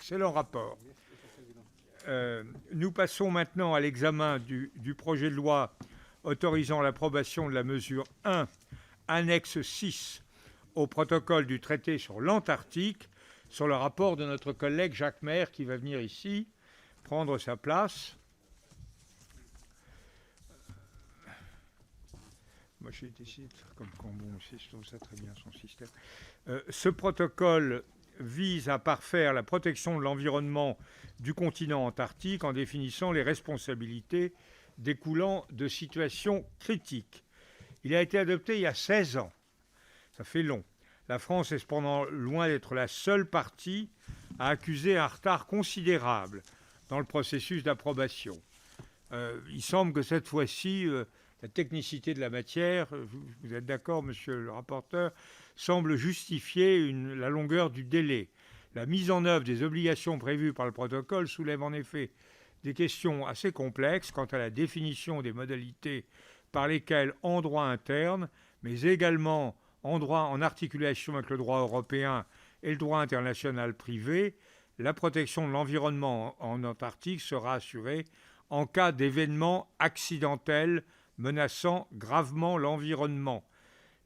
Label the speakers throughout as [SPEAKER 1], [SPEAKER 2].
[SPEAKER 1] excellent rapport. Nous passons maintenant à l'examen du projet de loi autorisant l'approbation de la mesure 1, annexe 6, au protocole du traité sur l'Antarctique, sur le rapport de notre collègue Jacques Maire, qui va venir ici prendre sa place. Moi, j'ai décidé de faire comme Cambon aussi, je trouve ça très bien, son système. Ce protocole vise à parfaire la protection de l'environnement du continent antarctique en définissant les responsabilités découlant de situations critiques. Il a été adopté il y a 16 ans. Ça fait long. La France est cependant loin d'être la seule partie à accuser un retard considérable dans le processus d'approbation. Il semble que cette fois-ci, la technicité de la matière, vous êtes d'accord, monsieur le rapporteur, semble justifier la longueur du délai. La mise en œuvre des obligations prévues par le protocole soulève en effet des questions assez complexes quant à la définition des modalités par lesquelles, en droit interne, mais également en articulation avec le droit européen et le droit international privé, la protection de l'environnement en Antarctique sera assurée en cas d'événements accidentels menaçant gravement l'environnement.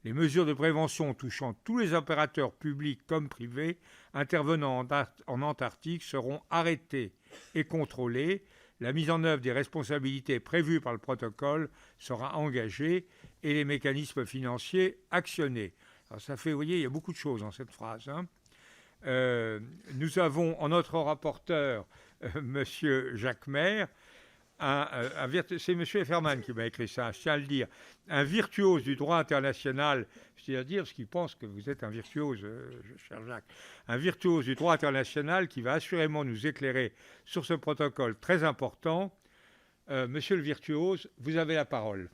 [SPEAKER 1] Les mesures de prévention touchant tous les opérateurs publics comme privés intervenant en Antarctique seront arrêtées et contrôlées. La mise en œuvre des responsabilités prévues par le protocole sera engagée et les mécanismes financiers actionnés. Alors ça fait, vous voyez, il y a beaucoup de choses dans cette phrase. Nous avons en notre rapporteur, Monsieur Jacques Maire, c'est M. Efferman qui m'a écrit ça, je tiens à le dire, un virtuose du droit international, c'est-à-dire parce qu'il pense que vous êtes un virtuose, cher Jacques, un virtuose du droit international qui va assurément nous éclairer sur ce protocole très important. Monsieur le virtuose, vous avez la parole.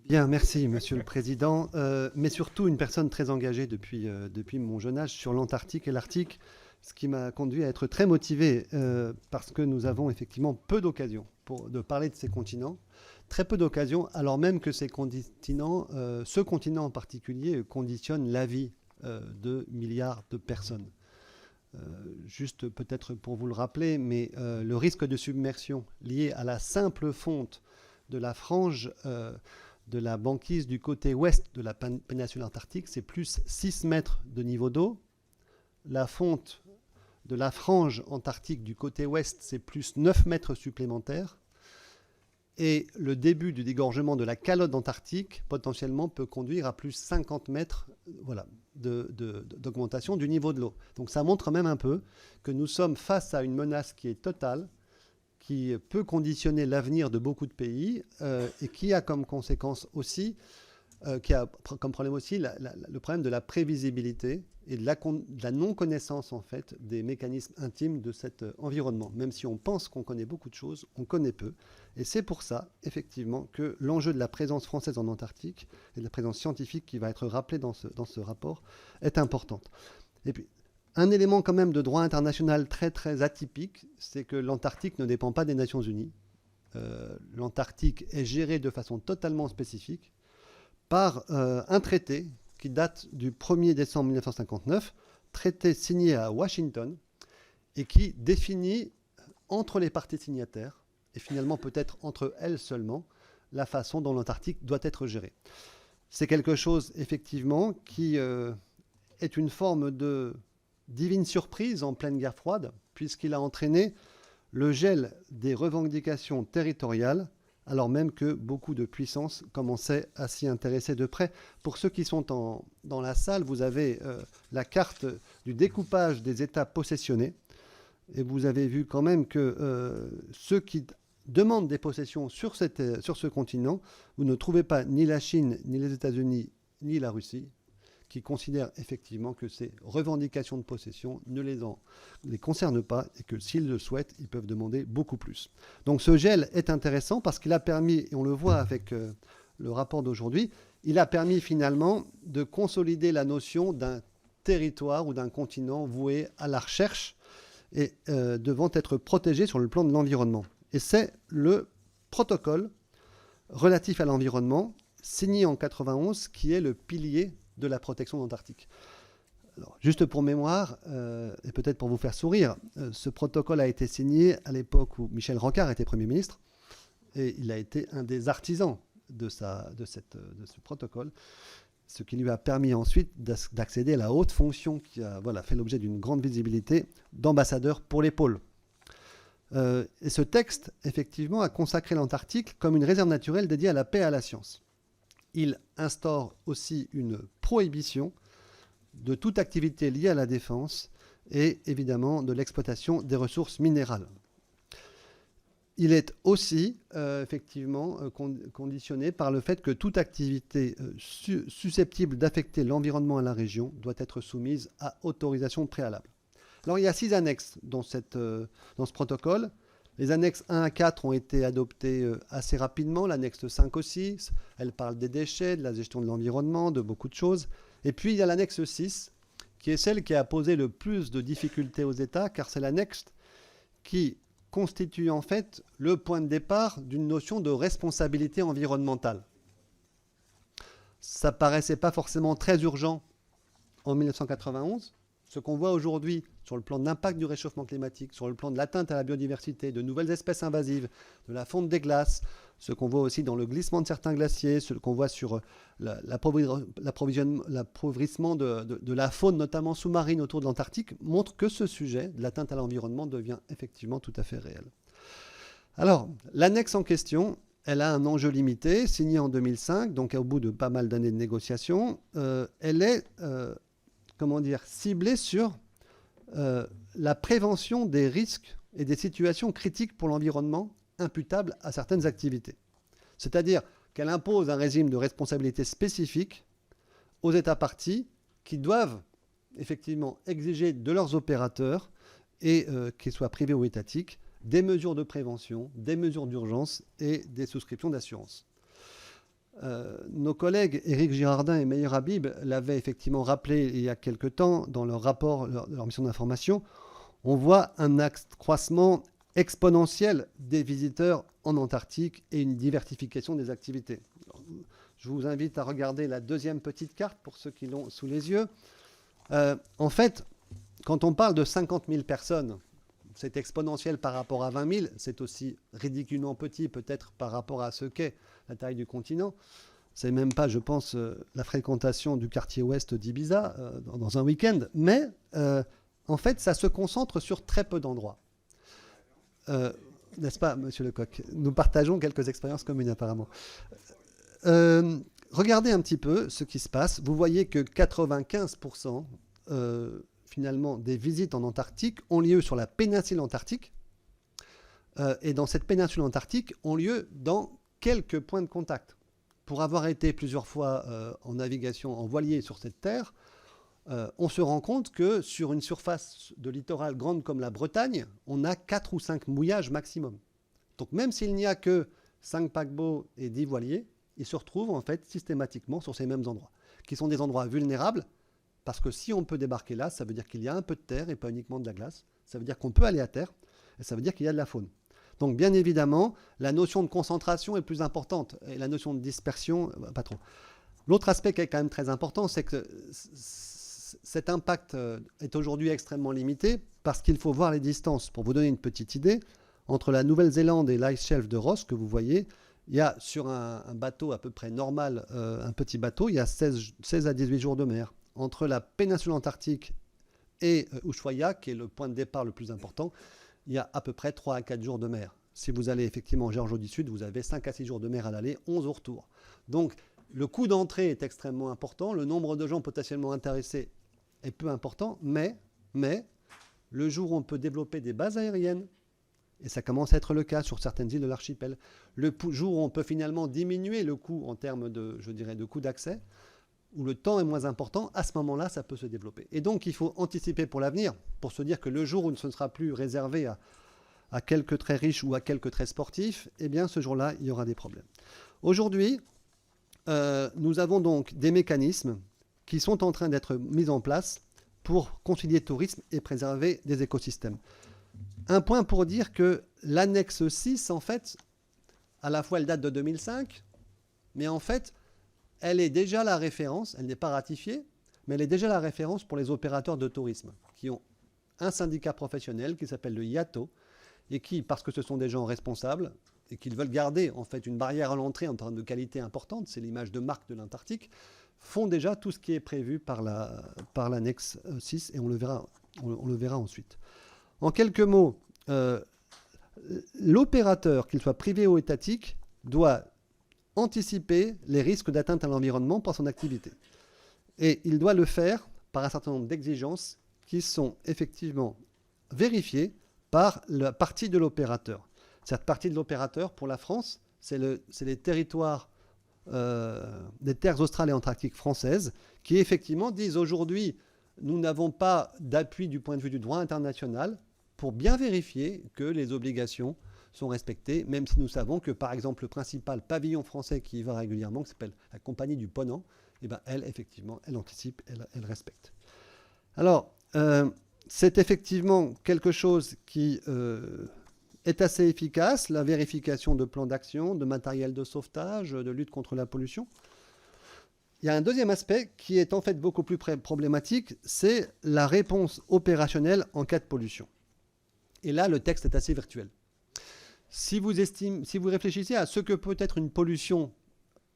[SPEAKER 2] Bien, merci Monsieur le Président, mais surtout une personne très engagée depuis mon jeune âge sur l'Antarctique et l'Arctique, ce qui m'a conduit à être très motivé parce que nous avons effectivement peu d'occasions de parler de ces continents, très peu d'occasions, alors même que ces continents, ce continent en particulier, conditionne la vie de milliards de personnes. Juste peut-être pour vous le rappeler, mais le risque de submersion lié à la simple fonte de la frange de la banquise du côté ouest de la péninsule antarctique, c'est plus 6 mètres de niveau d'eau. La fonte de la frange antarctique du côté ouest, c'est plus 9 mètres supplémentaires. Et le début du dégorgement de la calotte antarctique, potentiellement, peut conduire à plus 50 mètres d'augmentation du niveau de l'eau. Donc ça montre même un peu que nous sommes face à une menace qui est totale, qui peut conditionner l'avenir de beaucoup de pays et qui a comme conséquence aussi, qui a comme problème aussi le problème de la prévisibilité et de la non-connaissance en fait des mécanismes intimes de cet environnement. Même si on pense qu'on connaît beaucoup de choses, on connaît peu. Et c'est pour ça, effectivement, que l'enjeu de la présence française en Antarctique et de la présence scientifique qui va être rappelée dans ce rapport est importante. Et puis, un élément quand même de droit international très très atypique, c'est que l'Antarctique ne dépend pas des Nations Unies. L'Antarctique est gérée de façon totalement spécifique par un traité qui date du 1er décembre 1959, traité signé à Washington et qui définit entre les parties signataires, et finalement peut-être entre elles seulement, la façon dont l'Antarctique doit être gérée. C'est quelque chose effectivement qui est une forme de divine surprise en pleine guerre froide, puisqu'il a entraîné le gel des revendications territoriales, alors même que beaucoup de puissances commençaient à s'y intéresser de près. Pour ceux qui sont dans la salle, vous avez la carte du découpage des États possessionnés, et vous avez vu quand même que ceux qui demandent des possessions sur ce continent, vous ne trouvez pas ni la Chine, ni les États-Unis, ni la Russie, qui considèrent effectivement que ces revendications de possession ne les concernent pas et que s'ils le souhaitent, ils peuvent demander beaucoup plus. Donc ce gel est intéressant parce qu'il a permis, et on le voit avec le rapport d'aujourd'hui, il a permis finalement de consolider la notion d'un territoire ou d'un continent voué à la recherche et devant être protégé sur le plan de l'environnement. Et c'est le protocole relatif à l'environnement signé en 1991 qui est le pilier de la protection de l'Antarctique. Alors, juste pour mémoire, et peut-être pour vous faire sourire, ce protocole a été signé à l'époque où Michel Rocard était Premier ministre, et il a été un des artisans de ce protocole, ce qui lui a permis ensuite d'accéder à la haute fonction qui a fait l'objet d'une grande visibilité d'ambassadeur pour les pôles. Et ce texte, effectivement, a consacré l'Antarctique comme une réserve naturelle dédiée à la paix et à la science. Il instaure aussi une prohibition de toute activité liée à la défense et évidemment de l'exploitation des ressources minérales. Il est aussi effectivement conditionné par le fait que toute activité susceptible d'affecter l'environnement et la région doit être soumise à autorisation préalable. Alors il y a 6 annexes dans ce protocole. Les annexes 1 à 4 ont été adoptées assez rapidement, l'annexe 5 aussi. Elle parle des déchets, de la gestion de l'environnement, de beaucoup de choses. Et puis il y a l'annexe 6, qui est celle qui a posé le plus de difficultés aux États, car c'est l'annexe qui constitue en fait le point de départ d'une notion de responsabilité environnementale. Ça paraissait pas forcément très urgent en 1991. Ce qu'on voit aujourd'hui sur le plan de l'impact du réchauffement climatique, sur le plan de l'atteinte à la biodiversité, de nouvelles espèces invasives, de la fonte des glaces, ce qu'on voit aussi dans le glissement de certains glaciers, ce qu'on voit sur l'appauvrissement de la faune, notamment sous-marine autour de l'Antarctique, montre que ce sujet de l'atteinte à l'environnement devient effectivement tout à fait réel. Alors, l'annexe en question, elle a un enjeu limité, signé en 2005, donc au bout de pas mal d'années de négociations. Elle est ciblée sur la prévention des risques et des situations critiques pour l'environnement imputables à certaines activités. C'est-à-dire qu'elle impose un régime de responsabilité spécifique aux États parties qui doivent effectivement exiger de leurs opérateurs, et qu'ils soient privés ou étatiques, des mesures de prévention, des mesures d'urgence et des souscriptions d'assurance. Nos collègues Éric Girardin et Meyer Habib l'avaient effectivement rappelé il y a quelque temps dans leur rapport, leur mission d'information. On voit un accroissement exponentiel des visiteurs en Antarctique et une diversification des activités. Alors, je vous invite à regarder la deuxième petite carte pour ceux qui l'ont sous les yeux. En fait, quand on parle de 50 000 personnes, c'est exponentiel par rapport à 20 000, c'est aussi ridiculement petit peut-être par rapport à ce qu'est la taille du continent. C'est même pas, je pense, la fréquentation du quartier ouest d'Ibiza dans un week-end, mais en fait, ça se concentre sur très peu d'endroits. N'est-ce pas, Monsieur Lecoq? Nous partageons quelques expériences communes apparemment. Regardez un petit peu ce qui se passe. Vous voyez que 95% finalement des visites en Antarctique ont lieu sur la péninsule antarctique. Et dans cette péninsule antarctique ont lieu dans quelques points de contact. Pour avoir été plusieurs fois en navigation en voilier sur cette terre, on se rend compte que sur une surface de littoral grande comme la Bretagne, on a 4 ou 5 mouillages maximum. Donc même s'il n'y a que 5 paquebots et 10 voiliers, ils se retrouvent en fait systématiquement sur ces mêmes endroits, qui sont des endroits vulnérables, parce que si on peut débarquer là, ça veut dire qu'il y a un peu de terre et pas uniquement de la glace. Ça veut dire qu'on peut aller à terre, et ça veut dire qu'il y a de la faune. Donc bien évidemment, la notion de concentration est plus importante, et la notion de dispersion, pas trop. L'autre aspect qui est quand même très important, c'est que cet impact est aujourd'hui extrêmement limité parce qu'il faut voir les distances. Pour vous donner une petite idée, entre la Nouvelle-Zélande et l'ice shelf de Ross, que vous voyez, il y a sur un bateau à peu près normal, un petit bateau, il y a 16 à 18 jours de mer. Entre la péninsule antarctique et Ushuaia, qui est le point de départ le plus important, il y a à peu près 3 à 4 jours de mer. Si vous allez effectivement en Géorgie du Sud, vous avez 5 à 6 jours de mer à l'aller, 11 au retour. Donc, le coût d'entrée est extrêmement important, le nombre de gens potentiellement intéressés est peu important, mais le jour où on peut développer des bases aériennes, et ça commence à être le cas sur certaines îles de l'archipel, le jour où on peut finalement diminuer le coût en termes de, je dirais, de coût d'accès, où le temps est moins important, à ce moment-là, ça peut se développer. Et donc, il faut anticiper pour l'avenir, pour se dire que le jour où ce ne sera plus réservé à quelques très riches ou à quelques très sportifs, eh bien, ce jour-là, il y aura des problèmes. Aujourd'hui, nous avons donc des mécanismes qui sont en train d'être mis en place pour concilier tourisme et préserver des écosystèmes. Un point pour dire que l'annexe 6, en fait, à la fois elle date de 2005, mais en fait, elle est déjà la référence, elle n'est pas ratifiée, mais elle est déjà la référence pour les opérateurs de tourisme, qui ont un syndicat professionnel qui s'appelle le IATO, et qui, parce que ce sont des gens responsables, et qu'ils veulent garder en fait une barrière à l'entrée en termes de qualité importante, c'est l'image de marque de l'Antarctique, font déjà tout ce qui est prévu par l'annexe 6, et on le verra ensuite. En quelques mots, l'opérateur, qu'il soit privé ou étatique, doit anticiper les risques d'atteinte à l'environnement par son activité. Et il doit le faire par un certain nombre d'exigences qui sont effectivement vérifiées par la partie de l'opérateur. Cette partie de l'opérateur, pour la France, c'est les territoires des terres australes et antarctiques françaises qui effectivement disent aujourd'hui, nous n'avons pas d'appui du point de vue du droit international pour bien vérifier que les obligations sont respectées, même si nous savons que, par exemple, le principal pavillon français qui y va régulièrement, qui s'appelle la Compagnie du Ponant, eh ben, elle, effectivement, elle anticipe, elle respecte. Alors, c'est effectivement quelque chose qui est assez efficace, la vérification de plans d'action, de matériel de sauvetage, de lutte contre la pollution. Il y a un deuxième aspect qui est en fait beaucoup plus problématique, c'est la réponse opérationnelle en cas de pollution. Et là, le texte est assez virtuel. Si vous réfléchissez à ce que peut être une pollution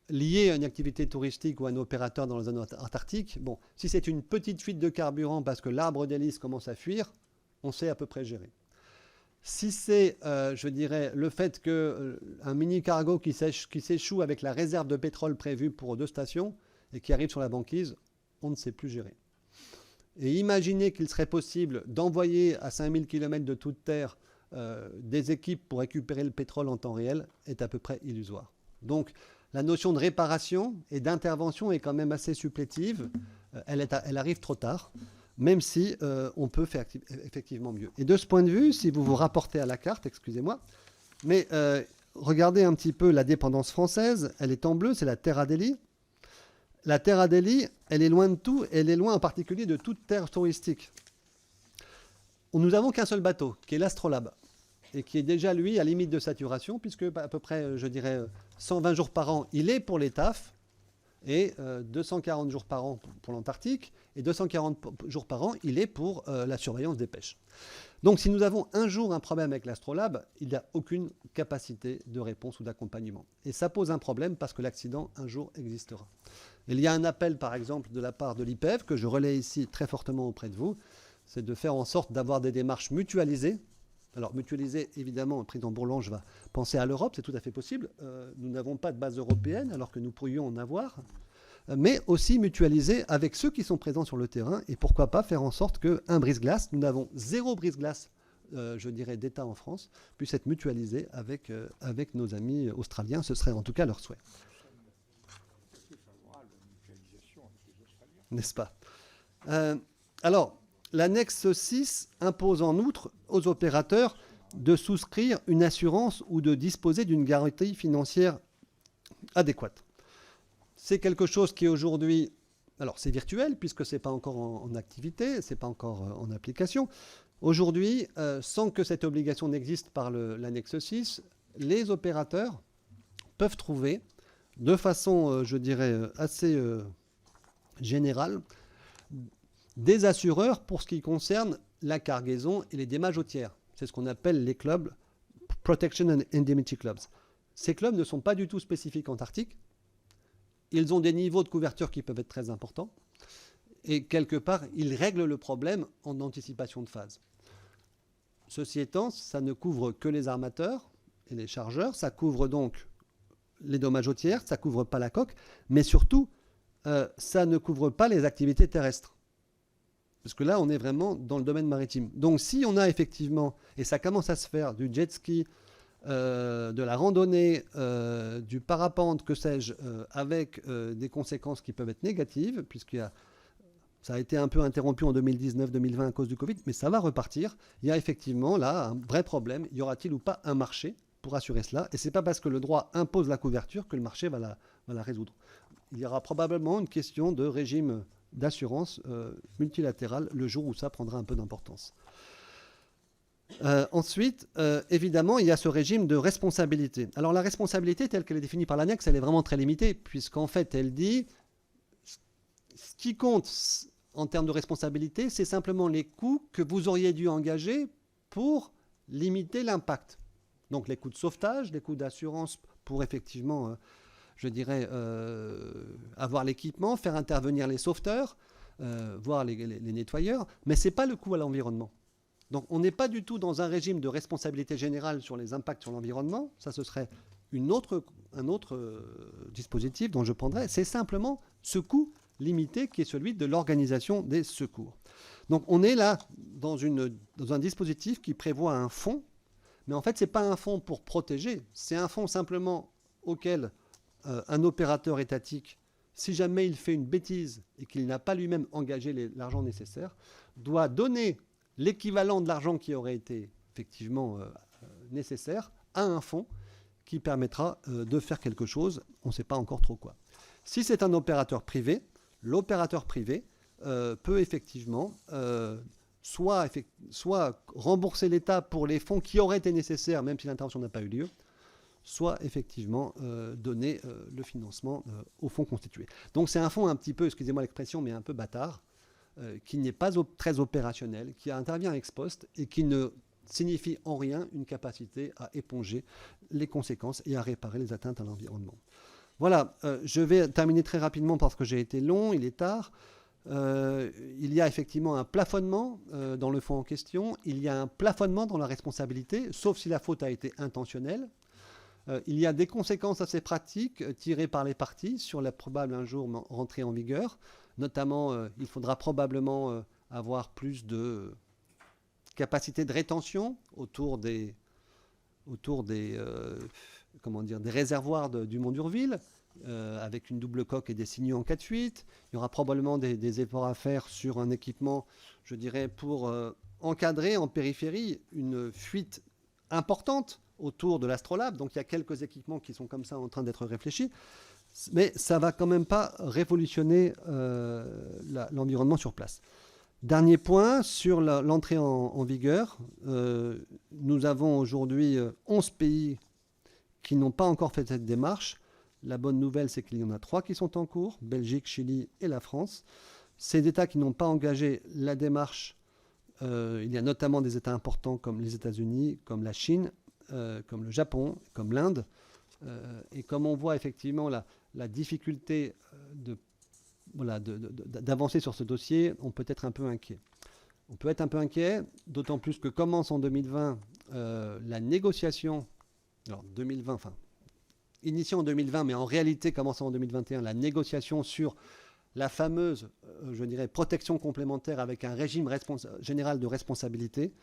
[SPEAKER 2] liée à une activité touristique ou à un opérateur dans la zone antarctique, bon, si c'est une petite fuite de carburant parce que l'arbre d'hélice commence à fuir, on sait à peu près gérer. Si c'est, je dirais, le fait qu'un mini-cargo qui s'échoue avec la réserve de pétrole prévue pour 2 stations et qui arrive sur la banquise, on ne sait plus gérer. Et imaginez qu'il serait possible d'envoyer à 5000 km de toute terre des équipes pour récupérer le pétrole en temps réel est à peu près illusoire. Donc, la notion de réparation et d'intervention est quand même assez supplétive. Elle arrive trop tard, même si on peut faire effectivement mieux. Et de ce point de vue, si vous vous rapportez à la carte, excusez-moi, mais regardez un petit peu la dépendance française, elle est en bleu, c'est la Terre Adélie. La Terre Adélie, elle est loin de tout, elle est loin en particulier de toute terre touristique. Nous n'avons qu'un seul bateau, qui est l'Astrolabe, et qui est déjà, lui, à limite de saturation, puisque à peu près, je dirais, 120 jours par an, il est pour les TAF, et 240 jours par an pour l'Antarctique, et 240 jours par an, il est pour la surveillance des pêches. Donc si nous avons un jour un problème avec l'Astrolabe, il n'y a aucune capacité de réponse ou d'accompagnement. Et ça pose un problème parce que l'accident, un jour, existera. Il y a un appel, par exemple, de la part de l'IPEF, que je relaie ici très fortement auprès de vous, c'est de faire en sorte d'avoir des démarches mutualisées. Alors, mutualiser, évidemment, le président Bourlange va penser à l'Europe, c'est tout à fait possible. Nous n'avons pas de base européenne, alors que nous pourrions en avoir. Mais aussi mutualiser avec ceux qui sont présents sur le terrain. Et pourquoi pas faire en sorte qu'un brise-glace, nous n'avons 0 brise-glace, je dirais, d'État en France, puisse être mutualisé avec nos amis australiens. Ce serait en tout cas leur souhait. N'est-ce pas ? Alors, l'annexe 6 impose en outre aux opérateurs de souscrire une assurance ou de disposer d'une garantie financière adéquate. C'est quelque chose qui aujourd'hui, alors c'est virtuel puisque ce n'est pas encore en activité, ce n'est pas encore en application. Aujourd'hui, sans que cette obligation n'existe par l'annexe 6, les opérateurs peuvent trouver de façon, je dirais, assez générale, des assureurs pour ce qui concerne la cargaison et les dommages aux tiers. C'est ce qu'on appelle les clubs Protection and Indemnity Clubs. Ces clubs ne sont pas du tout spécifiques antarctiques. Ils ont des niveaux de couverture qui peuvent être très importants. Et quelque part, ils règlent le problème en anticipation de phase. Ceci étant, ça ne couvre que les armateurs et les chargeurs. Ça couvre donc les dommages aux tiers, ça ne couvre pas la coque, mais surtout, ça ne couvre pas les activités terrestres. Parce que là, on est vraiment dans le domaine maritime. Donc, si on a effectivement, et ça commence à se faire, du jet ski, de la randonnée, du parapente, que sais-je, avec des conséquences qui peuvent être négatives, ça a été un peu interrompu en 2019-2020 à cause du Covid, mais ça va repartir. Il y a effectivement là un vrai problème. Y aura-t-il ou pas un marché pour assurer cela ? Et ce n'est pas parce que le droit impose la couverture que le marché va la résoudre. Il y aura probablement une question de régime d'assurance multilatérale le jour où ça prendra un peu d'importance. Ensuite, évidemment, il y a ce régime de responsabilité. Alors la responsabilité telle qu'elle est définie par l'annexe, elle est vraiment très limitée, puisqu'en fait, elle dit Ce qui compte en termes de responsabilité, c'est simplement les coûts que vous auriez dû engager pour limiter l'impact. Donc les coûts de sauvetage, les coûts d'assurance pour effectivement, je dirais, avoir l'équipement, faire intervenir les sauveteurs, voire les nettoyeurs, mais ce n'est pas le coût à l'environnement. Donc on n'est pas du tout dans un régime de responsabilité générale sur les impacts sur l'environnement, ça ce serait un autre dispositif dont je prendrais, c'est simplement ce coût limité qui est celui de l'organisation des secours. Donc on est là dans un dispositif qui prévoit un fonds, mais en fait ce n'est pas un fonds pour protéger, c'est un fonds simplement auquel un opérateur étatique, si jamais il fait une bêtise et qu'il n'a pas lui-même engagé l'argent nécessaire, doit donner l'équivalent de l'argent qui aurait été effectivement nécessaire à un fonds qui permettra de faire quelque chose, on ne sait pas encore trop quoi. Si c'est un opérateur privé, l'opérateur privé peut effectivement soit rembourser l'État pour les fonds qui auraient été nécessaires, même si l'intervention n'a pas eu lieu, soit effectivement donner le financement au fonds constitué. Donc c'est un fonds un petit peu, excusez-moi l'expression, mais un peu bâtard, qui n'est pas très opérationnel, qui intervient ex post et qui ne signifie en rien une capacité à éponger les conséquences et à réparer les atteintes à l'environnement. Voilà, je vais terminer très rapidement parce que j'ai été long, il est tard. Il y a effectivement un plafonnement dans le fonds en question, il y a un plafonnement dans la responsabilité, sauf si la faute a été intentionnelle. Il y a des conséquences assez pratiques tirées par les parties sur la probable un jour rentrée en vigueur. Notamment, il faudra probablement avoir plus de capacité de rétention autour des réservoirs du Mont d'Urville, avec une double coque et des signaux en cas de fuite. Il y aura probablement des efforts à faire sur un équipement, je dirais, pour encadrer en périphérie une fuite importante autour de l'Astrolabe. Donc il y a quelques équipements qui sont comme ça en train d'être réfléchis. Mais ça ne va quand même pas révolutionner l'environnement sur place. Dernier point, sur l'entrée en vigueur, nous avons aujourd'hui 11 pays qui n'ont pas encore fait cette démarche. La bonne nouvelle, c'est qu'il y en a 3 qui sont en cours, Belgique, Chili et la France. Ces États qui n'ont pas engagé la démarche, il y a notamment des États importants comme les États-Unis, comme la Chine, comme le Japon, comme l'Inde. Et comme on voit effectivement la difficulté d'avancer sur ce dossier, on peut être un peu inquiet. On peut être un peu inquiet, d'autant plus que commence en 2020 la négociation, alors 2020, enfin, initiée en 2020, mais en réalité commençant en 2021, la négociation sur la fameuse, je dirais, protection complémentaire avec un régime général de responsabilité.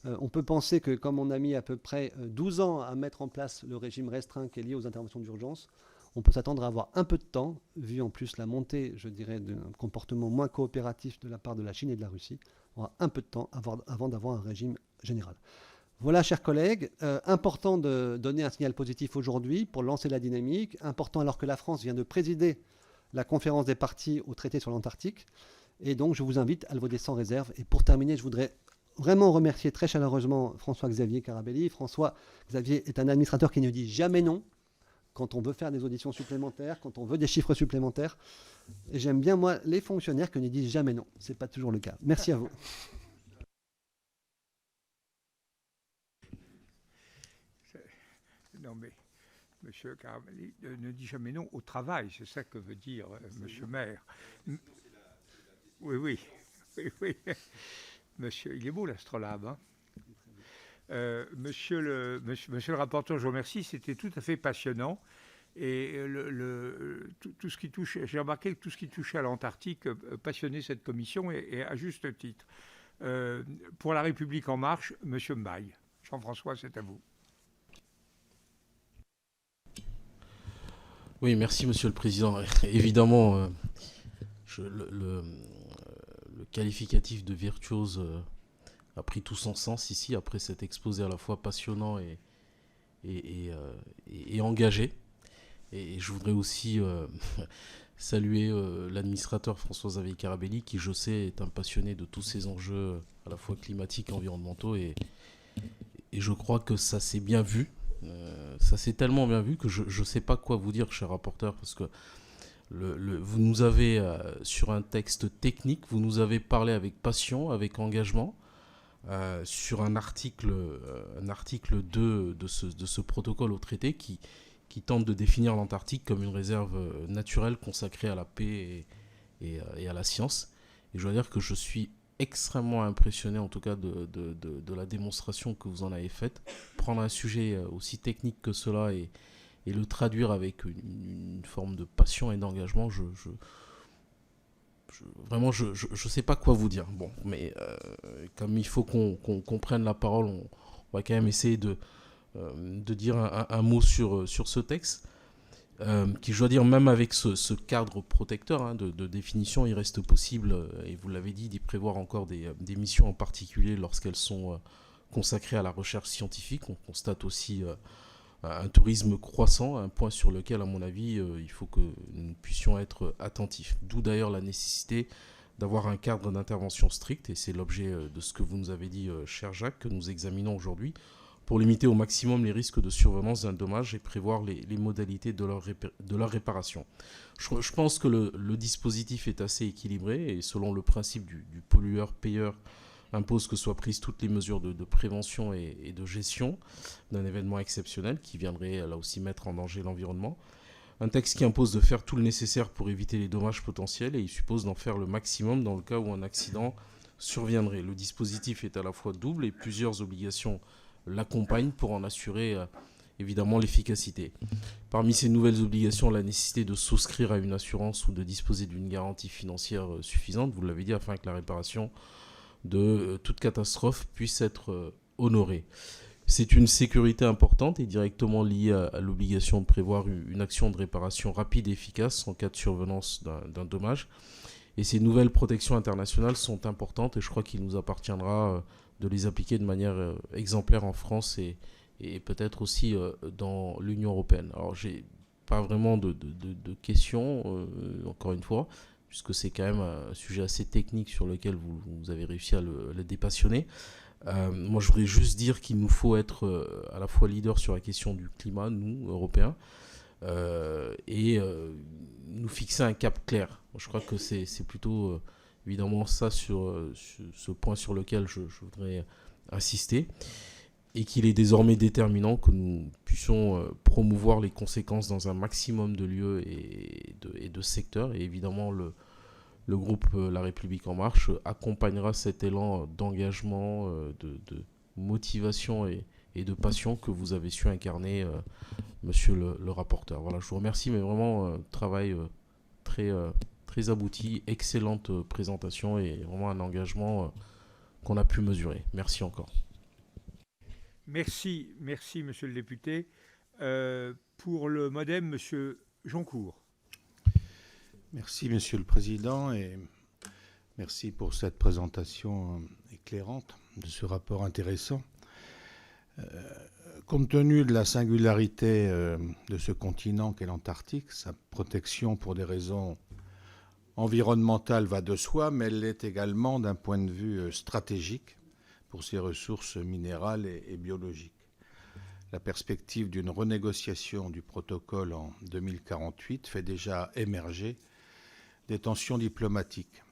[SPEAKER 2] On peut penser que comme on a mis à peu près 12 ans à mettre en place le régime restreint qui est lié aux interventions d'urgence, on peut s'attendre à avoir un peu de temps, vu en plus la montée, je dirais, d'un comportement moins coopératif de la part de la Chine et de la Russie, on aura un peu de temps avant d'avoir un régime général. Voilà, chers collègues, important de donner un signal positif aujourd'hui pour lancer la dynamique, important alors que la France vient de présider la conférence des parties au traité sur l'Antarctique, et donc je vous invite à le voter sans réserve. Et pour terminer, je voudrais vraiment remercier très chaleureusement François-Xavier Carabelli. François-Xavier est un administrateur qui ne dit jamais non quand on veut faire des auditions supplémentaires, quand on veut des chiffres supplémentaires. Et j'aime bien, moi, les fonctionnaires qui ne disent jamais non. Ce n'est pas toujours le cas. Merci à vous.
[SPEAKER 1] Non, mais M. Carabelli ne dit jamais non au travail. C'est ça que veut dire M. Maire. Oui. Monsieur, il est beau l'Astrolabe. Hein, monsieur le rapporteur, je vous remercie. C'était tout à fait passionnant. Et tout ce qui touche, j'ai remarqué que tout ce qui touchait à l'Antarctique passionnait cette commission et à juste titre. Pour La République En Marche, Monsieur Mbaye. Jean-François, c'est à vous.
[SPEAKER 3] Oui, merci Monsieur le Président. Évidemment, le qualificatif de virtuose a pris tout son sens ici, après cet exposé à la fois passionnant et engagé. Et je voudrais aussi saluer l'administrateur François-Xavier Carabelli, qui, je sais, est un passionné de tous ces enjeux à la fois climatiques et environnementaux. Et je crois que ça s'est bien vu. Ça s'est tellement bien vu que je ne sais pas quoi vous dire, cher rapporteur, parce que Vous nous avez, sur un texte technique, vous nous avez parlé avec passion, avec engagement, sur un article 2 de ce protocole au traité qui tente de définir l'Antarctique comme une réserve naturelle consacrée à la paix et à la science. Et je dois dire que je suis extrêmement impressionné en tout cas de la démonstration que vous en avez faite. Prendre un sujet aussi technique que cela et le traduire avec une forme de passion et d'engagement, vraiment, je ne sais pas quoi vous dire. Bon, mais comme il faut qu'on prenne la parole, on va quand même essayer de dire un mot sur ce texte, qui, je dois dire, même avec ce cadre protecteur de définition, il reste possible, et vous l'avez dit, d'y prévoir encore des missions en particulier lorsqu'elles sont consacrées à la recherche scientifique. On constate aussi un tourisme croissant, un point sur lequel, à mon avis, il faut que nous puissions être attentifs. D'où d'ailleurs la nécessité d'avoir un cadre d'intervention strict, et c'est l'objet de ce que vous nous avez dit, cher Jacques, que nous examinons aujourd'hui, pour limiter au maximum les risques de survenance d'un dommage et prévoir les modalités de leur réparation. Je pense que le dispositif est assez équilibré, et selon le principe du pollueur-payeur, impose que soient prises toutes les mesures de prévention et de gestion d'un événement exceptionnel qui viendrait là aussi mettre en danger l'environnement. Un texte qui impose de faire tout le nécessaire pour éviter les dommages potentiels, et il suppose d'en faire le maximum dans le cas où un accident surviendrait. Le dispositif est à la fois double et plusieurs obligations l'accompagnent pour en assurer évidemment l'efficacité. Parmi ces nouvelles obligations, la nécessité de souscrire à une assurance ou de disposer d'une garantie financière suffisante, vous l'avez dit, afin que la réparation de toute catastrophe puisse être honorée. C'est une sécurité importante et directement liée à l'obligation de prévoir une action de réparation rapide et efficace en cas de survenance d'un dommage. Et ces nouvelles protections internationales sont importantes, et je crois qu'il nous appartiendra de les appliquer de manière exemplaire en France et peut-être aussi dans l'Union européenne. Alors, j'ai pas vraiment de questions, encore une fois, puisque c'est quand même un sujet assez technique sur lequel vous avez réussi à le dépassionner. Moi, je voudrais juste dire qu'il nous faut être à la fois leader sur la question du climat, nous, Européens, et nous fixer un cap clair. Je crois que c'est plutôt évidemment ça sur ce point sur lequel je voudrais insister, et qu'il est désormais déterminant que nous puissions promouvoir les conséquences dans un maximum de lieux et de secteurs. Et évidemment, le groupe La République En Marche accompagnera cet élan d'engagement, de motivation et de passion que vous avez su incarner, monsieur le rapporteur. Voilà, je vous remercie, mais vraiment, travail très abouti, excellente présentation et vraiment un engagement qu'on a pu mesurer. Merci encore.
[SPEAKER 1] Merci, monsieur le député. Pour le MODEM, monsieur Joncourt.
[SPEAKER 4] Merci, Monsieur le Président, et merci pour cette présentation éclairante de ce rapport intéressant. Compte tenu de la singularité de ce continent qu'est l'Antarctique, sa protection pour des raisons environnementales va de soi, mais elle l'est également d'un point de vue stratégique pour ses ressources minérales et biologiques. La perspective d'une renégociation du protocole en 2048 fait déjà émerger des tensions diplomatiques.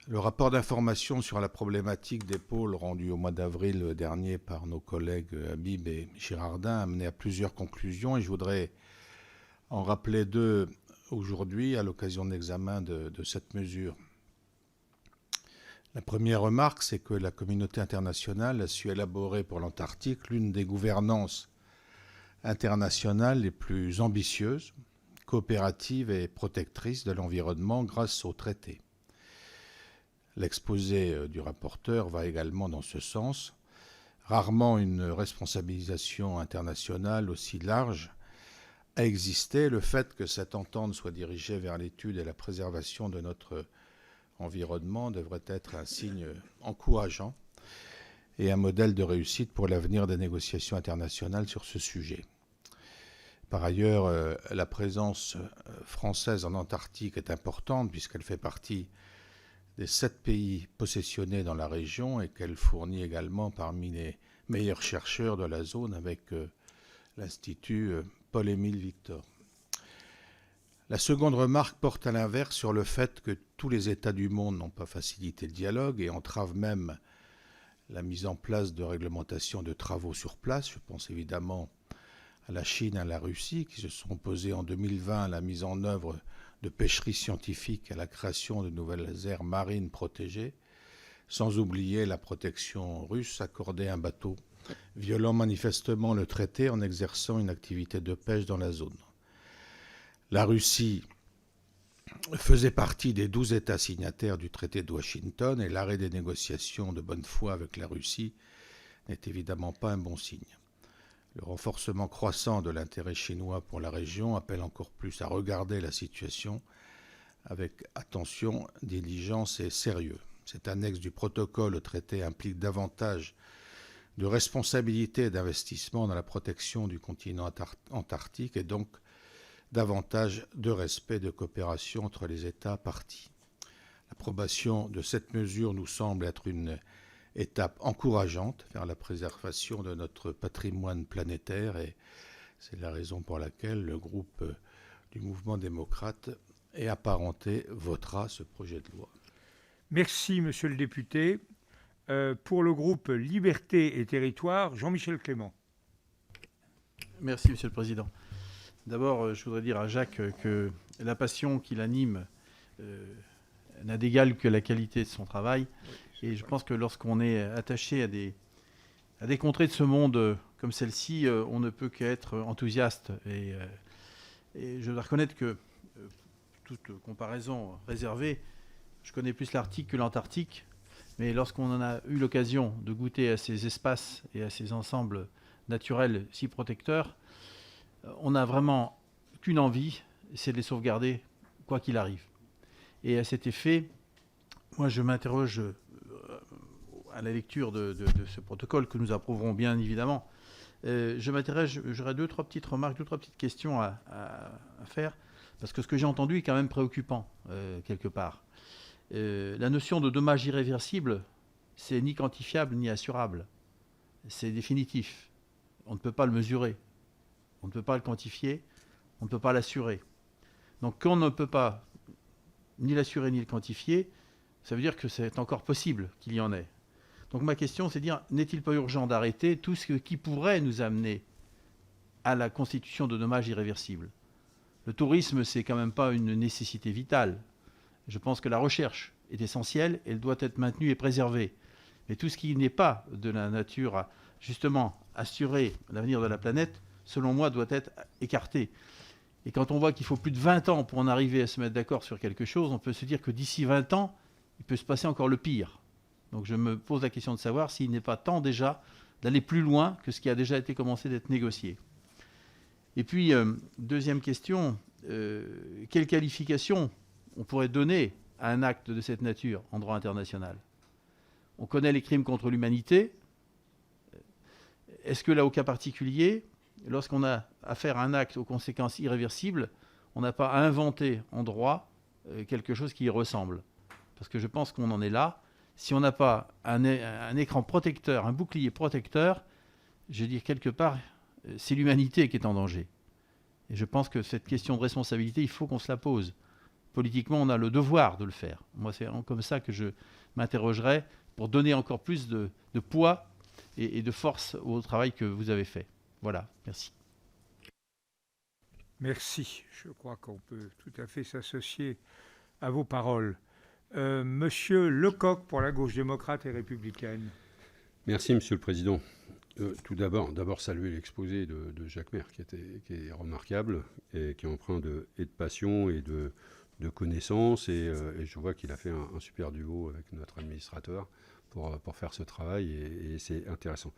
[SPEAKER 4] Le rapport d'information sur la problématique des pôles rendu au mois d'avril dernier par nos collègues Habib et Girardin a mené à plusieurs conclusions, et je voudrais en rappeler deux aujourd'hui à l'occasion de l'examen de cette mesure. La première remarque, c'est que la communauté internationale a su élaborer pour l'Antarctique l'une des gouvernances internationales les plus ambitieuses, coopérative et protectrice de l'environnement grâce au traité. L'exposé du rapporteur va également dans ce sens. Rarement une responsabilisation internationale aussi large a existé. Le fait que cette entente soit dirigée vers l'étude et la préservation de notre environnement devrait être un signe encourageant et un modèle de réussite pour l'avenir des négociations internationales sur ce sujet. Par ailleurs, la présence française en Antarctique est importante puisqu'elle fait partie des 7 pays possessionnés dans la région et qu'elle fournit également parmi les meilleurs chercheurs de la zone avec l'Institut Paul-Émile Victor. La seconde remarque porte à l'inverse sur le fait que tous les États du monde n'ont pas facilité le dialogue et entravent même la mise en place de réglementations de travaux sur place. Je pense évidemment à la Chine et à la Russie qui se sont opposés en 2020 à la mise en œuvre de pêcheries scientifiques, à la création de nouvelles aires marines protégées, sans oublier la protection russe accordée à un bateau violant manifestement le traité en exerçant une activité de pêche dans la zone. La Russie faisait partie des 12 États signataires du traité de Washington et l'arrêt des négociations de bonne foi avec la Russie n'est évidemment pas un bon signe. Le renforcement croissant de l'intérêt chinois pour la région appelle encore plus à regarder la situation avec attention, diligence et sérieux. Cette annexe du protocole au traité implique davantage de responsabilité et d'investissement dans la protection du continent antarctique et donc davantage de respect et de coopération entre les États parties. L'approbation de cette mesure nous semble être une étape encourageante vers la préservation de notre patrimoine planétaire et c'est la raison pour laquelle le groupe du Mouvement démocrate et apparenté votera ce projet de loi.
[SPEAKER 1] Merci, monsieur le député. Pour le groupe Liberté et Territoire, Jean-Michel Clément.
[SPEAKER 5] Merci, monsieur le président. D'abord, je voudrais dire à Jacques que la passion qui l'anime n'a d'égal que la qualité de son travail. Et je pense que lorsqu'on est attaché à des contrées de ce monde comme celle-ci, on ne peut qu'être enthousiaste. Et je dois reconnaître que, toute comparaison réservée, je connais plus l'Arctique que l'Antarctique. Mais lorsqu'on en a eu l'occasion de goûter à ces espaces et à ces ensembles naturels si protecteurs, on n'a vraiment qu'une envie, c'est de les sauvegarder, quoi qu'il arrive. Et à cet effet, moi je m'interroge à la lecture de ce protocole que nous approuverons bien évidemment. J'aurais deux, trois petites remarques, deux, trois petites questions à faire, parce que ce que j'ai entendu est quand même préoccupant, quelque part. La notion de dommage irréversible, c'est ni quantifiable ni assurable. C'est définitif. On ne peut pas le mesurer. On ne peut pas le quantifier. On ne peut pas l'assurer. Donc, quand on ne peut pas ni l'assurer ni le quantifier, ça veut dire que c'est encore possible qu'il y en ait. Donc, ma question, c'est de dire, n'est-il pas urgent d'arrêter tout ce qui pourrait nous amener à la constitution de dommages irréversibles ? Le tourisme, c'est quand même pas une nécessité vitale. Je pense que la recherche est essentielle, elle doit être maintenue et préservée. Mais tout ce qui n'est pas de la nature à, justement, assurer l'avenir de la planète, selon moi, doit être écarté. Et quand on voit qu'il faut plus de 20 ans pour en arriver à se mettre d'accord sur quelque chose, on peut se dire que d'ici 20 ans, il peut se passer encore le pire. Donc je me pose la question de savoir s'il n'est pas temps déjà d'aller plus loin que ce qui a déjà été commencé d'être négocié. Et puis, deuxième question, quelle qualification on pourrait donner à un acte de cette nature en droit international? On connaît les crimes contre l'humanité. Est-ce que là, au cas particulier, lorsqu'on a affaire à un acte aux conséquences irréversibles, on n'a pas à inventer en droit quelque chose qui y ressemble? Parce que je pense qu'on en est là. Si on n'a pas un écran protecteur, un bouclier protecteur, je veux dire, quelque part, c'est l'humanité qui est en danger. Et je pense que cette question de responsabilité, il faut qu'on se la pose. Politiquement, on a le devoir de le faire. Moi, c'est comme ça que je m'interrogerai pour donner encore plus de poids et de force au travail que vous avez fait. Voilà, merci.
[SPEAKER 1] Merci. Je crois qu'on peut tout à fait s'associer à vos paroles. Monsieur Lecoq pour la gauche démocrate et républicaine.
[SPEAKER 6] Merci, Monsieur le Président. Tout d'abord saluer l'exposé de Jacques Maire, qui est remarquable et qui est empreint de passion et de connaissances. Et je vois qu'il a fait un super duo avec notre administrateur pour faire ce travail et c'est intéressant.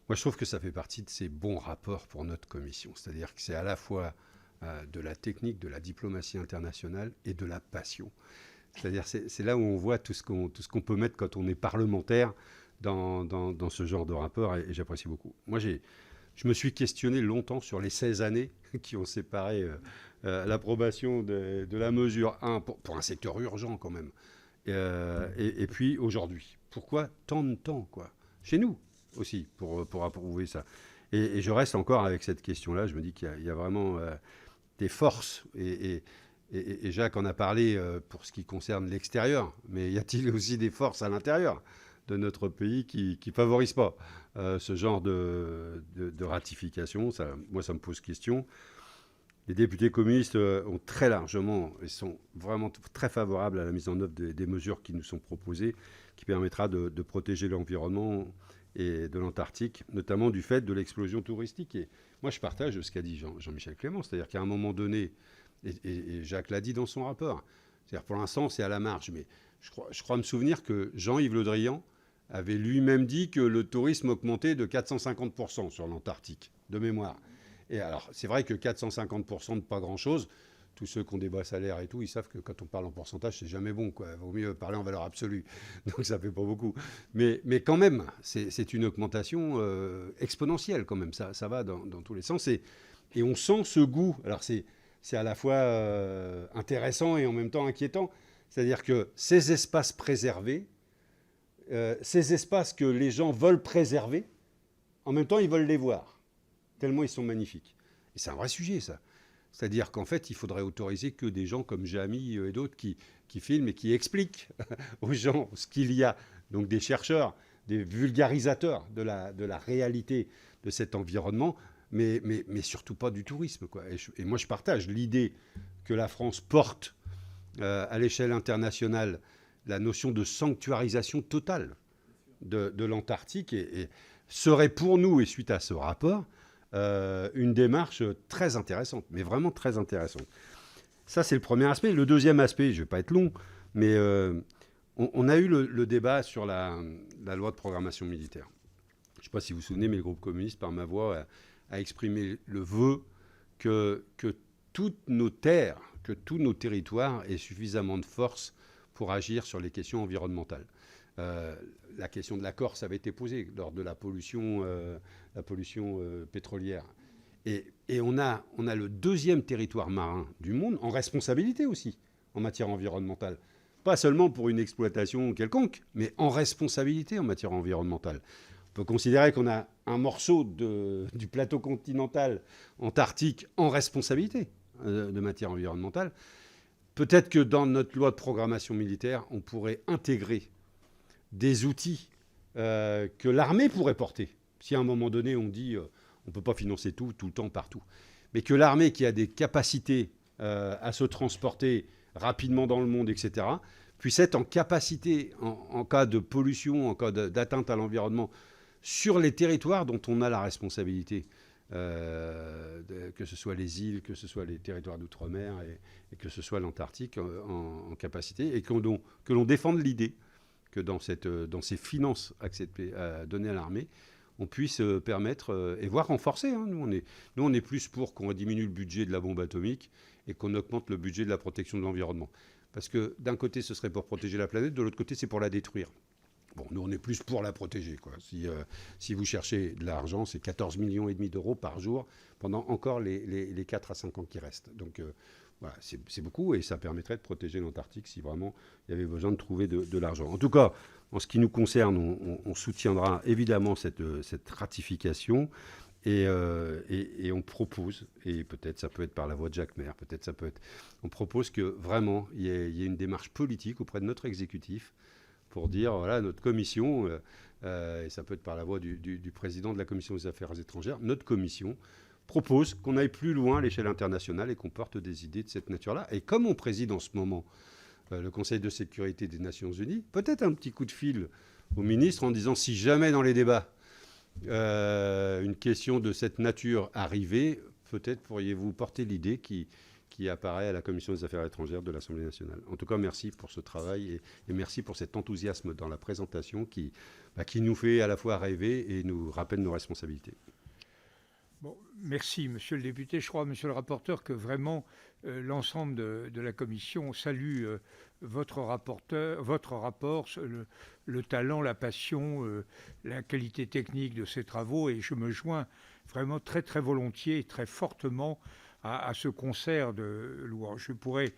[SPEAKER 6] Moi, je trouve que ça fait partie de ces bons rapports pour notre commission. C'est-à-dire que c'est à la fois de la technique, de la diplomatie internationale et de la passion. C'est-à-dire c'est là où on voit tout ce qu'on peut mettre quand on est parlementaire dans ce genre de rapport et j'apprécie beaucoup. Moi, je me suis questionné longtemps sur les 16 années qui ont séparé l'approbation de la mesure 1 pour un secteur urgent quand même. Et puis aujourd'hui. Pourquoi tant de temps, quoi? Chez nous aussi, pour approuver ça. Et je reste encore avec cette question-là. Je me dis qu'il y a vraiment des forces. Et Jacques en a parlé pour ce qui concerne l'extérieur, mais y a-t-il aussi des forces à l'intérieur de notre pays qui ne favorisent pas ce genre de ratification? Moi, ça me pose question. Les députés communistes ont très largement et sont vraiment très favorables à la mise en œuvre des mesures qui nous sont proposées, qui permettra de protéger l'environnement et de l'Antarctique, notamment du fait de l'explosion touristique. Et moi, je partage ce qu'a dit Jean-Michel Clément, c'est-à-dire qu'à un moment donné, et Jacques l'a dit dans son rapport, c'est-à-dire pour l'instant, c'est à la marge, mais je crois me souvenir que Jean-Yves Le Drian avait lui-même dit que le tourisme augmentait de 450% sur l'Antarctique, de mémoire. Et alors, c'est vrai que 450% de pas grand-chose. Tous ceux qui ont des bas salaires et tout, ils savent que quand on parle en pourcentage, c'est jamais bon, quoi. Vaut mieux parler en valeur absolue. Donc ça fait pas beaucoup. Mais quand même, c'est une augmentation exponentielle quand même. Ça va dans tous les sens. Et on sent ce goût. Alors c'est à la fois intéressant et en même temps inquiétant. C'est-à-dire que ces espaces préservés, ces espaces que les gens veulent préserver, en même temps, ils veulent les voir. Tellement ils sont magnifiques. Et c'est un vrai sujet, ça. C'est-à-dire qu'en fait, il faudrait autoriser que des gens comme Jamy et d'autres qui filment et qui expliquent aux gens ce qu'il y a. Donc des chercheurs, des vulgarisateurs de la réalité de cet environnement, mais surtout pas du tourisme, quoi. Et moi, je partage l'idée que la France porte à l'échelle internationale la notion de sanctuarisation totale de l'Antarctique et serait pour nous, et suite à ce rapport, une démarche très intéressante, mais vraiment très intéressante. Ça, c'est le premier aspect. Le deuxième aspect, je ne vais pas être long, mais on a eu le débat sur la loi de programmation militaire. Je ne sais pas si vous vous souvenez, mais le groupe communiste, par ma voix, a exprimé le vœu que toutes nos terres, que tous nos territoires aient suffisamment de force pour agir sur les questions environnementales. La question de la Corse avait été posée lors de la pollution pétrolière. Et on a le deuxième territoire marin du monde en responsabilité aussi en matière environnementale. Pas seulement pour une exploitation quelconque, mais en responsabilité en matière environnementale. On peut considérer qu'on a un morceau du plateau continental antarctique en responsabilité de matière environnementale. Peut-être que dans notre loi de programmation militaire, on pourrait intégrer des outils que l'armée pourrait porter. Si à un moment donné, on dit on ne peut pas financer tout le temps, partout. Mais que l'armée qui a des capacités à se transporter rapidement dans le monde, etc., puisse être en capacité, en cas de pollution, en cas d'atteinte à l'environnement, sur les territoires dont on a la responsabilité, que ce soit les îles, que ce soit les territoires d'outre-mer et que ce soit l'Antarctique en capacité, et que l'on défende l'idée que dans ces finances données à l'armée, on puisse permettre, et voire renforcer. Hein, nous, on est plus pour qu'on diminue le budget de la bombe atomique et qu'on augmente le budget de la protection de l'environnement. Parce que d'un côté, ce serait pour protéger la planète, de l'autre côté, c'est pour la détruire. Bon, nous, on est plus pour la protéger, quoi. Si vous cherchez de l'argent, c'est 14,5 millions d'euros par jour pendant encore les 4 à 5 ans qui restent. Donc, voilà, c'est beaucoup et ça permettrait de protéger l'Antarctique si vraiment il y avait besoin de trouver de l'argent. En tout cas, en ce qui nous concerne, on soutiendra évidemment cette ratification et on propose, et peut-être ça peut être par la voix de Jacques Maire, peut-être ça peut être... On propose que vraiment il y ait une démarche politique auprès de notre exécutif pour dire, voilà, notre commission, et ça peut être par la voix du président de la commission des affaires étrangères, notre commission propose qu'on aille plus loin à l'échelle internationale et qu'on porte des idées de cette nature-là. Et comme on préside en ce moment le Conseil de sécurité des Nations Unies, peut-être un petit coup de fil au ministre en disant si jamais dans les débats une question de cette nature arrivait, peut-être pourriez-vous porter l'idée qui apparaît à la Commission des affaires étrangères de l'Assemblée nationale. En tout cas, merci pour ce travail et merci pour cet enthousiasme dans la présentation qui nous fait à la fois rêver et nous rappelle nos responsabilités.
[SPEAKER 1] Bon, merci, monsieur le député. Je crois, monsieur le rapporteur, que vraiment l'ensemble de la commission salue votre rapport, le talent, la passion, la qualité technique de ces travaux. Et je me joins vraiment très, très volontiers et très fortement à ce concert de louanges. Je pourrais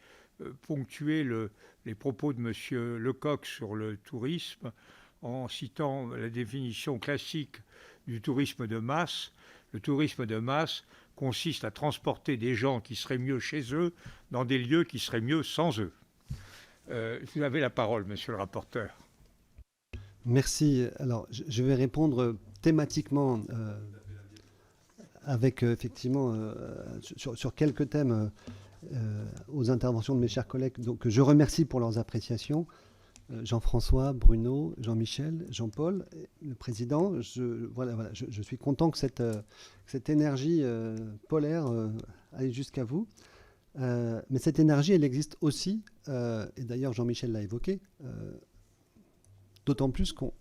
[SPEAKER 1] ponctuer les propos de monsieur Lecoq sur le tourisme en citant la définition classique du tourisme de masse. Le tourisme de masse consiste à transporter des gens qui seraient mieux chez eux dans des lieux qui seraient mieux sans eux. Vous avez la parole, monsieur le rapporteur.
[SPEAKER 2] Merci. Alors, je vais répondre thématiquement avec effectivement sur quelques thèmes aux interventions de mes chers collègues. Donc, je remercie pour leurs appréciations. Jean-François, Bruno, Jean-Michel, Jean-Paul, le président. Je suis content que cette énergie polaire aille jusqu'à vous. Mais cette énergie, elle existe aussi, et d'ailleurs Jean-Michel l'a évoqué, d'autant plus qu'on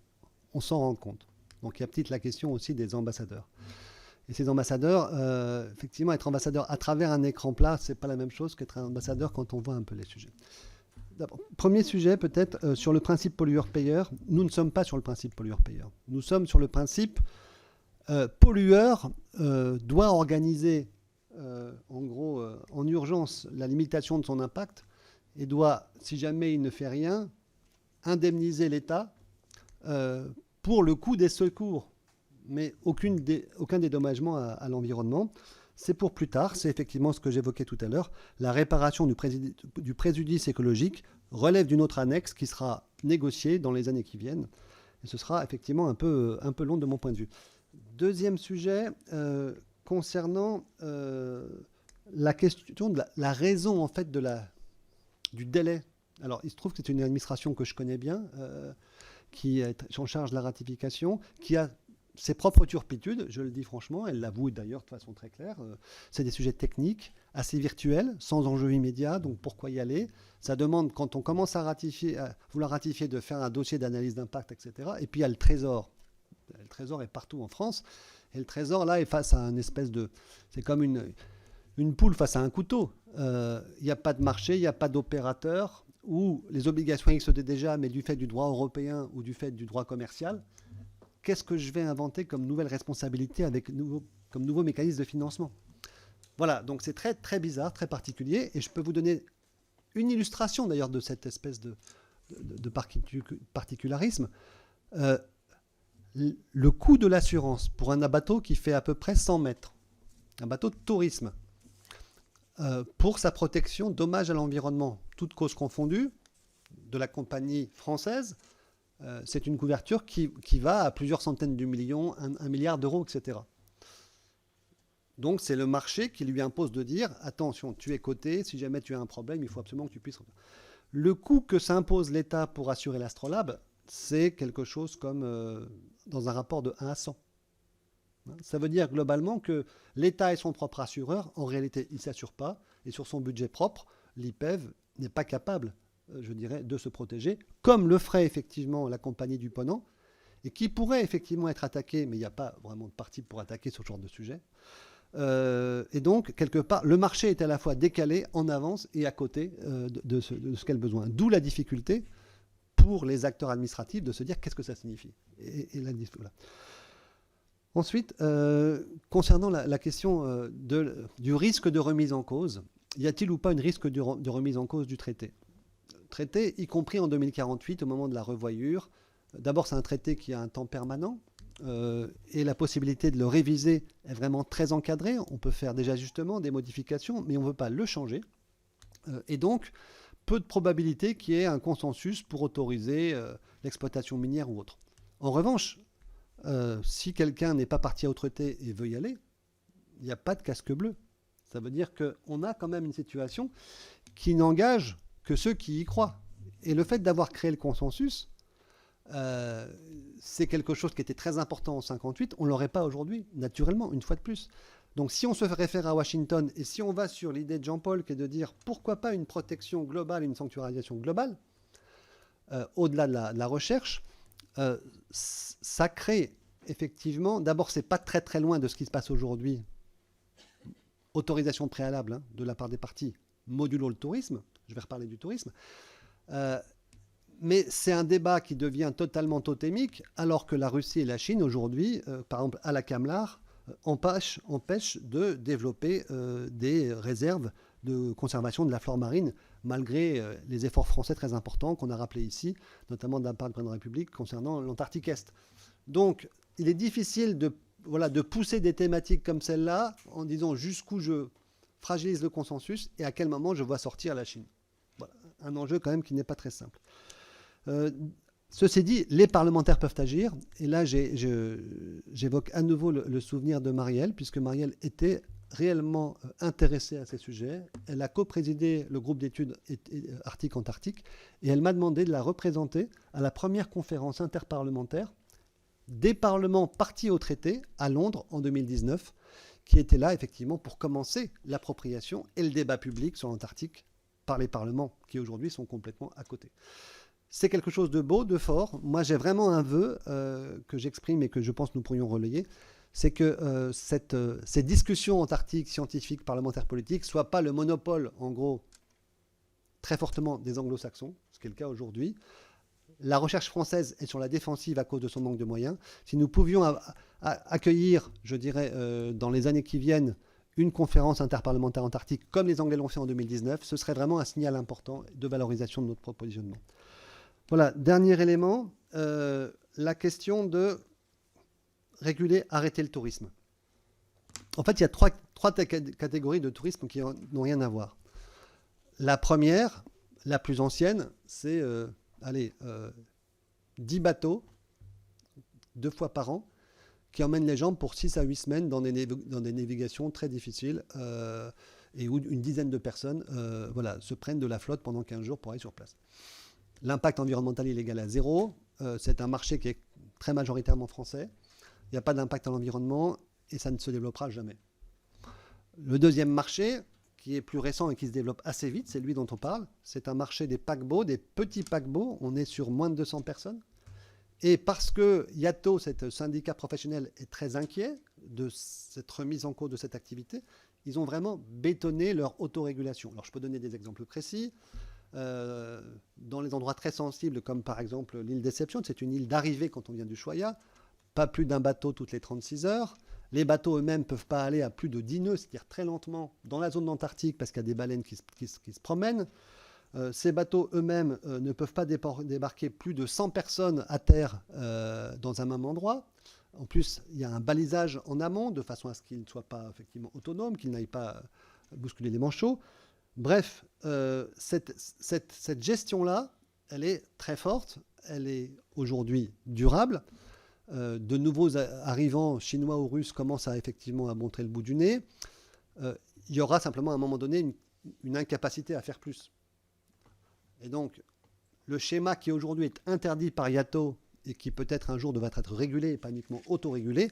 [SPEAKER 2] s'en rend compte. Donc il y a peut-être la question aussi des ambassadeurs. Et ces ambassadeurs, effectivement, être ambassadeur à travers un écran plat, c'est pas la même chose qu'être un ambassadeur quand on voit un peu les sujets. Premier sujet, peut-être, sur le principe pollueur-payeur. Nous ne sommes pas sur le principe pollueur-payeur. Nous sommes sur le principe pollueur doit organiser, en gros, en urgence, la limitation de son impact et doit, si jamais il ne fait rien, indemniser l'État pour le coût des secours, mais aucun dédommagement à l'environnement. C'est pour plus tard, c'est effectivement ce que j'évoquais tout à l'heure. La réparation du préjudice écologique relève d'une autre annexe qui sera négociée dans les années qui viennent. Et ce sera effectivement un peu long de mon point de vue. Deuxième sujet, concernant la question de la raison en fait du délai. Alors, il se trouve que c'est une administration que je connais bien, qui est en charge de la ratification, qui a ses propres turpitudes, je le dis franchement, elle l'avoue d'ailleurs de façon très claire. C'est des sujets techniques, assez virtuels, sans enjeu immédiat, donc pourquoi y aller? Ça demande, quand on commence à vouloir ratifier, de faire un dossier d'analyse d'impact, etc. Et puis il y a le Trésor. Le Trésor est partout en France. Et le Trésor, là, est face à une espèce de... C'est comme une poule face à un couteau. Il n'y a pas de marché, il n'y a pas d'opérateur, où les obligations existent déjà, mais du fait du droit européen ou du fait du droit commercial, qu'est-ce que je vais inventer comme nouvelle responsabilité comme nouveau mécanisme de financement? Voilà, donc c'est très, très bizarre, très particulier. Et je peux vous donner une illustration d'ailleurs de cette espèce de particularisme. Le coût de l'assurance pour un bateau qui fait à peu près 100 mètres, un bateau de tourisme, pour sa protection dommages à l'environnement, toutes causes confondues, de la compagnie française, c'est une couverture qui va à plusieurs centaines de millions, 1 milliard d'euros, etc. Donc c'est le marché qui lui impose de dire « Attention, tu es coté, si jamais tu as un problème, il faut absolument que tu puisses... » Le coût que s'impose l'État pour assurer l'Astrolabe, c'est quelque chose comme dans un rapport de 1 à 100. Ça veut dire globalement que l'État est son propre assureur. En réalité, il ne s'assure pas. Et sur son budget propre, l'IPEV n'est pas capable, je dirais, de se protéger, comme le ferait effectivement la compagnie du Ponant, et qui pourrait effectivement être attaquée, mais il n'y a pas vraiment de parti pour attaquer ce genre de sujet. Et donc, quelque part, le marché est à la fois décalé, en avance et à côté de ce qu'elle a besoin. D'où la difficulté pour les acteurs administratifs de se dire qu'est-ce que ça signifie. Voilà. Ensuite, concernant la question du risque de remise en cause, y a-t-il ou pas un risque de remise en cause du traité? Traité, y compris en 2048, au moment de la revoyure. D'abord, c'est un traité qui a un temps permanent et la possibilité de le réviser est vraiment très encadrée. On peut faire des ajustements, des modifications, mais on ne veut pas le changer. Et donc, peu de probabilité qu'il y ait un consensus pour autoriser l'exploitation minière ou autre. En revanche, si quelqu'un n'est pas parti au traité et veut y aller, il n'y a pas de casque bleu. Ça veut dire qu'on a quand même une situation qui n'engage que ceux qui y croient. Et le fait d'avoir créé le consensus, c'est quelque chose qui était très important en 1958. On ne l'aurait pas aujourd'hui, naturellement, une fois de plus. Donc si on se réfère à Washington et si on va sur l'idée de Jean-Paul qui est de dire pourquoi pas une protection globale, une sanctuarisation globale, au-delà de la recherche, ça crée effectivement, d'abord c'est pas très très loin de ce qui se passe aujourd'hui, autorisation préalable de la part des parties, modulo le tourisme, je vais reparler du tourisme, mais c'est un débat qui devient totalement totémique alors que la Russie et la Chine aujourd'hui, par exemple à la Kevlar, empêchent de développer des réserves de conservation de la flore marine, malgré les efforts français très importants qu'on a rappelés ici, notamment de la part de la République concernant l'Antarctique Est. Donc, il est difficile de voilà, de pousser des thématiques comme celle-là en disant jusqu'où je fragilise le consensus et à quel moment je vois sortir la Chine. Voilà, un enjeu quand même qui n'est pas très simple. Ceci dit, les parlementaires peuvent agir. Et là, j'évoque à nouveau le souvenir de Marielle, puisque Marielle était réellement intéressée à ces sujets. Elle a co-présidé le groupe d'études Arctique-Antarctique et elle m'a demandé de la représenter à la première conférence interparlementaire des parlements partis au traité à Londres en 2019, qui était là effectivement pour commencer l'appropriation et le débat public sur l'Antarctique par les parlements qui aujourd'hui sont complètement à côté. C'est quelque chose de beau, de fort. Moi, j'ai vraiment un vœu que j'exprime et que je pense nous pourrions relayer, c'est que ces discussions antarctiques, scientifiques, parlementaires, politiques, ne soient pas le monopole, en gros, très fortement des anglo-saxons, ce qui est le cas aujourd'hui. La recherche française est sur la défensive à cause de son manque de moyens. Si nous pouvions accueillir, je dirais, dans les années qui viennent, une conférence interparlementaire antarctique, comme les Anglais l'ont fait en 2019, ce serait vraiment un signal important de valorisation de notre propositionnement. Voilà, dernier élément, la question de réguler, arrêter le tourisme. En fait, il y a trois catégories de tourisme qui n'ont rien à voir. La première, la plus ancienne, c'est 10 bateaux, 2 fois par an, qui emmènent les gens pour 6 à 8 semaines dans des navigations très difficiles et où une dizaine de personnes se prennent de la flotte pendant 15 jours pour aller sur place. L'impact environnemental est égal à 0. C'est un marché qui est très majoritairement français. Il n'y a pas d'impact à l'environnement et ça ne se développera jamais. Le deuxième marché, qui est plus récent et qui se développe assez vite, c'est lui dont on parle. C'est un marché des paquebots, des petits paquebots. On est sur moins de 200 personnes. Et parce que IATO, ce syndicat professionnel, est très inquiet de cette remise en cause de cette activité, ils ont vraiment bétonné leur autorégulation. Alors, je peux donner des exemples précis. Dans les endroits très sensibles, comme par exemple l'île Déception, c'est une île d'arrivée quand on vient d'Ushuaïa, pas plus d'un bateau toutes les 36 heures. Les bateaux eux-mêmes ne peuvent pas aller à plus de 10 nœuds, c'est-à-dire très lentement, dans la zone d'Antarctique parce qu'il y a des baleines qui se promènent. Ces bateaux eux-mêmes ne peuvent pas débarquer plus de 100 personnes à terre dans un même endroit. En plus, il y a un balisage en amont de façon à ce qu'ils ne soient pas effectivement autonomes, qu'ils n'aillent pas bousculer les manchots. Bref, cette gestion-là, elle est très forte, elle est aujourd'hui durable. De nouveaux arrivants chinois ou russes commencent effectivement à montrer le bout du nez. Il y aura simplement à un moment donné une incapacité à faire plus. Et donc, le schéma qui aujourd'hui est interdit par IATO et qui peut-être un jour devrait être régulé et pas uniquement autorégulé,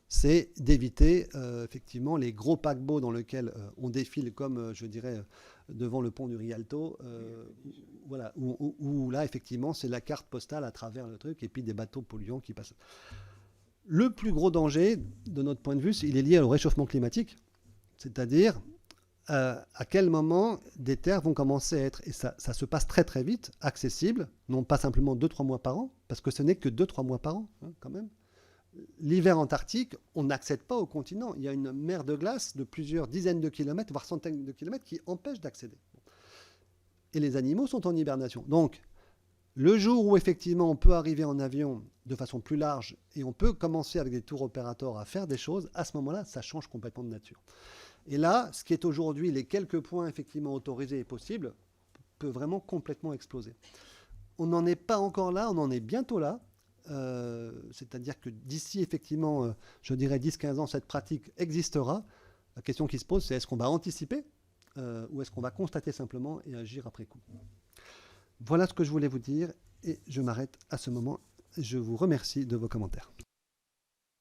[SPEAKER 2] c'est d'éviter effectivement les gros paquebots dans lesquels on défile comme, je dirais, devant le pont du Rialto, voilà, où là, effectivement, c'est la carte postale à travers le truc et puis des bateaux polluants qui passent. Le plus gros danger, de notre point de vue, il est lié au réchauffement climatique, c'est-à-dire à quel moment des terres vont commencer à être, et ça se passe très très vite, accessibles, non pas simplement 2-3 mois par an, parce que ce n'est que 2-3 mois par an, hein, quand même. L'hiver antarctique, on n'accède pas au continent. Il y a une mer de glace de plusieurs dizaines de kilomètres, voire centaines de kilomètres, qui empêche d'accéder. Et les animaux sont en hibernation. Donc, le jour où effectivement on peut arriver en avion de façon plus large et on peut commencer avec des tours opérateurs à faire des choses, à ce moment-là, ça change complètement de nature. Et là, ce qui est aujourd'hui les quelques points effectivement autorisés et possibles peut vraiment complètement exploser. On n'en est pas encore là, on en est bientôt là. C'est-à-dire que d'ici effectivement, je dirais 10-15 ans, cette pratique existera. La question qui se pose, c'est est-ce qu'on va anticiper ou est-ce qu'on va constater simplement et agir après coup. Voilà ce que je voulais vous dire et je m'arrête à ce moment. Je vous remercie de vos commentaires.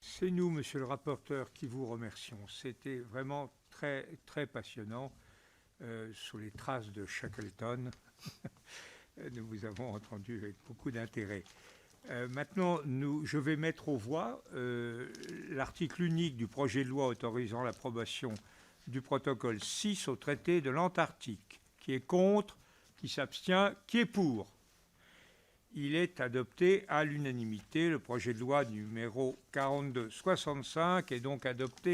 [SPEAKER 1] C'est nous, monsieur le rapporteur, qui vous remercions. C'était vraiment très, très passionnant sur les traces de Shackleton. Nous vous avons entendu avec beaucoup d'intérêt. Maintenant, je vais mettre aux voix l'article unique du projet de loi autorisant l'approbation du protocole 6 au traité de l'Antarctique. Qui est contre, qui s'abstient, qui est pour. Il est adopté à l'unanimité. Le projet de loi numéro 4265 est donc adopté